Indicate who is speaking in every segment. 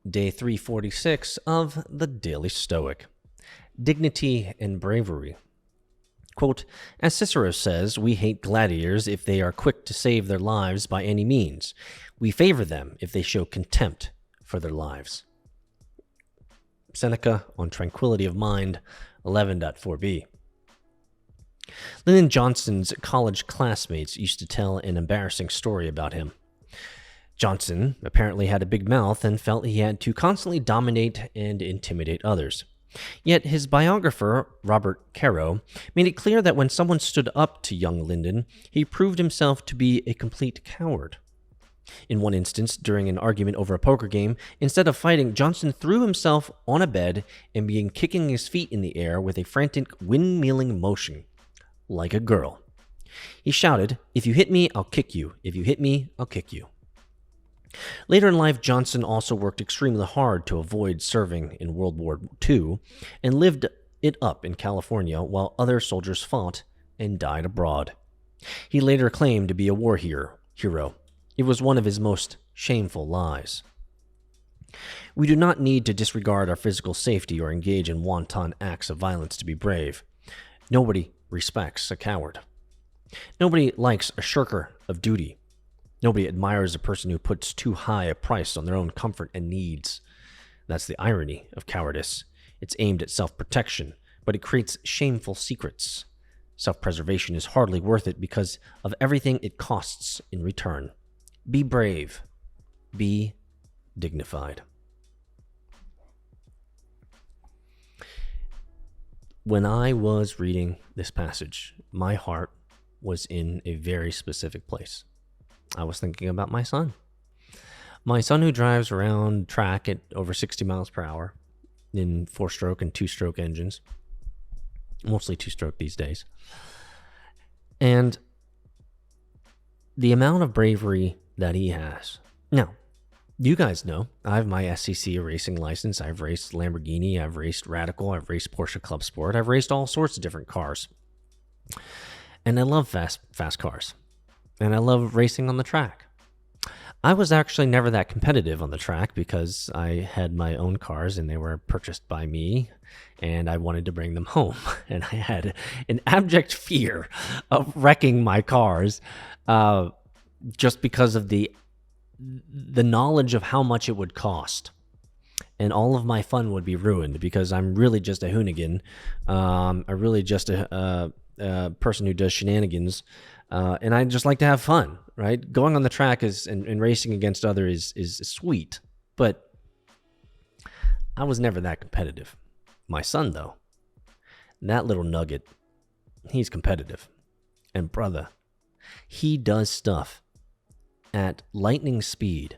Speaker 1: Day 346 of the Daily Stoic. Dignity and Bravery. Quote, as Cicero says, we hate gladiators if they are quick to save their lives by any means. We favor them if they show contempt for their lives. Seneca on Tranquility of Mind, 11.4b. Lyndon Johnson's college classmates used to tell an embarrassing story about him. Johnson apparently had a big mouth and felt he had to constantly dominate and intimidate others. Yet his biographer, Robert Caro, made it clear that when someone stood up to young Lyndon, he proved himself to be a complete coward. In one instance, during an argument over a poker game, instead of fighting, Johnson threw himself on a bed and began kicking his feet in the air with a frantic windmilling motion, like a girl. He shouted, "If you hit me, I'll kick you. If you hit me, I'll kick you." Later in life, Johnson also worked extremely hard to avoid serving in World War II and lived it up in California while other soldiers fought and died abroad. He later claimed to be a war hero. It was one of his most shameful lies. We do not need to disregard our physical safety or engage in wanton acts of violence to be brave. Nobody respects a coward. Nobody likes a shirker of duty. Nobody admires a person who puts too high a price on their own comfort and needs. That's the irony of cowardice. It's aimed at self-protection, but it creates shameful secrets. Self-preservation is hardly worth it because of everything it costs in return. Be brave. Be dignified. When I was reading this passage, my heart was in a very specific place. I was thinking about my son. My son who drives around track at over 60 miles per hour in 4-stroke and 2-stroke engines. Mostly 2-stroke these days. And the amount of bravery that he has. Now, you guys know I have my SCC racing license. I've raced Lamborghini. I've raced Radical. I've raced Porsche Club Sport. I've raced all sorts of different cars. And I love fast cars. And I love racing on the track. I was actually never that competitive on the track because I had my own cars and they were purchased by me and I wanted to bring them home. And I had an abject fear of wrecking my cars just because of the knowledge of how much it would cost. And all of my fun would be ruined because I'm really just a hoonigan. I'm really just a person who does shenanigans. And I just like to have fun, right? Going on the track and racing against others is sweet, but I was never that competitive. My son, though, that little nugget, he's competitive. And brother, he does stuff at lightning speed.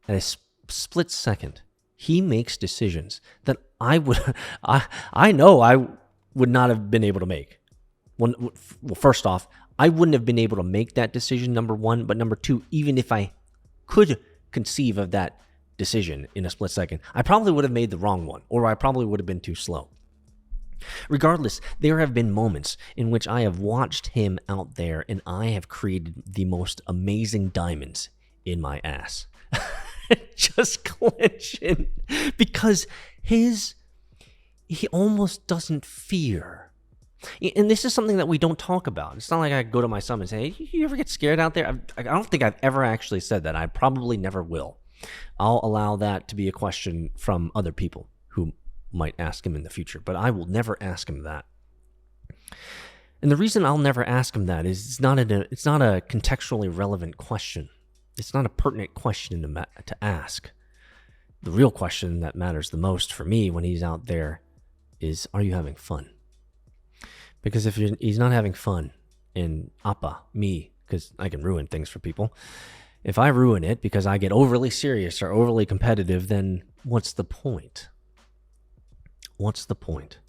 Speaker 1: At a split second, he makes decisions that I know I would not have been able to make. Well, first off, I wouldn't have been able to make that decision, number one. But number two, even if I could conceive of that decision in a split second, I probably would have made the wrong one, or I probably would have been too slow. Regardless, there have been moments in which I have watched him out there and I have created the most amazing diamonds in my ass. Just clenching. Because he almost doesn't fear. And this is something that we don't talk about. It's not like I go to my son and say, hey, you ever get scared out there? I don't think I've ever actually said that. I probably never will. I'll allow that to be a question from other people who might ask him in the future, but I will never ask him that. And the reason I'll never ask him that is it's not a contextually relevant question. It's not a pertinent question to ask. The real question that matters the most for me when he's out there is, are you having fun? Because if he's not having fun, and me, because I can ruin things for people, if I ruin it because I get overly serious or overly competitive, then what's the point? What's the point?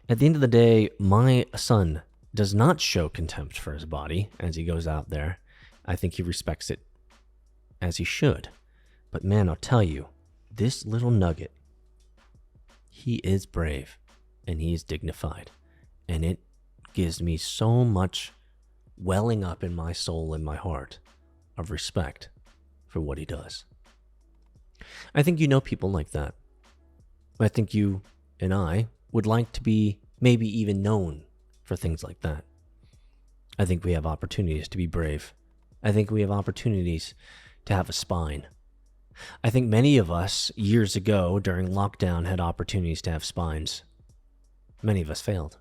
Speaker 1: At the end of the day, my son does not show contempt for his body as he goes out there. I think he respects it as he should. But man, I'll tell you, this little nugget, he is brave. And he is dignified. And it gives me so much welling up in my soul and my heart of respect for what he does. I think you know people like that. I think you and I would like to be maybe even known for things like that. I think we have opportunities to be brave. I think we have opportunities to have a spine. I think many of us years ago during lockdown had opportunities to have spines. Many of us failed.